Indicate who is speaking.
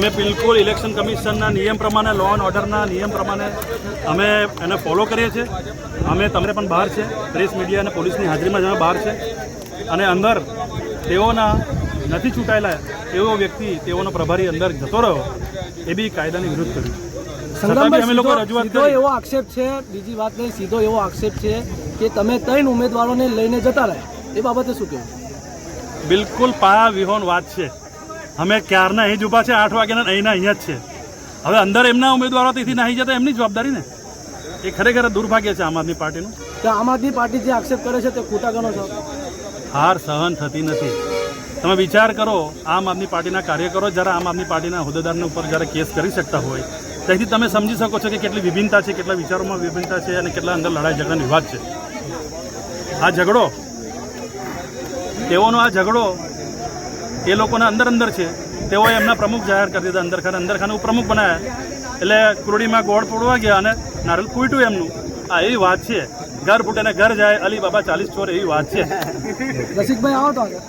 Speaker 1: અમે બિલકુલ ઇલેક્શન કમિશનના નિયમ પ્રમાણે, લો એન્ડ ઓર્ડરના નિયમ પ્રમાણે અમે એને ફોલો કરીએ છીએ. અમે તમને પણ બહાર છે, પ્રેસ મીડિયા અને પોલીસની હાજરીમાં જ અમે બહાર છે. અને અંદર તેઓના નથી છૂટાયેલા એવો વ્યક્તિ, તેઓનો પ્રભારી અંદર જતો રહ્યો, એ બી કાયદાની વિરુદ્ધ કર્યું. છતાં બી અમે લોકો રજૂઆત
Speaker 2: સીધો
Speaker 1: કરી.
Speaker 2: એવો આક્ષેપ છે, બીજી વાત નહીં, સીધો એવો આક્ષેપ છે કે તમે 3 ઉમેદવારોને લઈને જતા રહ્યા. એ બાબતે શું કહેવું?
Speaker 1: બિલકુલ પાયા વિહોણ વાત છે. અમે ક્યારના અહીં જ ઊભા છે, 8 વાગ્યાના અહીંયા જ છે. હવે અંદર એમના ઉમેદવારો તેથી નહીં જતા એમની જવાબદારી ને. એ ખરેખર દુર્ભાગ્ય છે આમ આદમી પાર્ટીનું.
Speaker 2: કે આમ આદમી પાર્ટી જે આક્ષેપ કરે છે તે ખોટા ગણો છો?
Speaker 1: હાર સહન થતી નથી. તમે વિચાર કરો, આમ આદમી પાર્ટીના કાર્યકરો જ્યારે આમ આદમી પાર્ટીના હોદ્દેદારના ઉપર જ્યારે કેસ કરી શકતા હોય, તેથી તમે સમજી શકો છો કે કેટલી વિભિન્નતા છે, કેટલા વિચારોમાં વિભિન્નતા છે અને કેટલા અંદર લડાઈ ઝઘડા વિવાદ છે. આ ઝઘડો, તેઓનો આ ઝઘડો એ લોકોના અંદર છે. તેઓએ એમના પ્રમુખ જાહેર કરી દીધા, અંદરખાને ઉપપ્રમુખ બનાવ્યા. એટલે કુરડીમાં ગોળ તોડવા ગયા અને નારિયેળ ફૂટ્યું એમનું. આ એવી વાત છે. ઘર ફૂટે ને ઘર જાય, અલી બાબા 40 ચોર, એવી વાત છે.
Speaker 2: રસિકભાઈ આવો તો આગળ.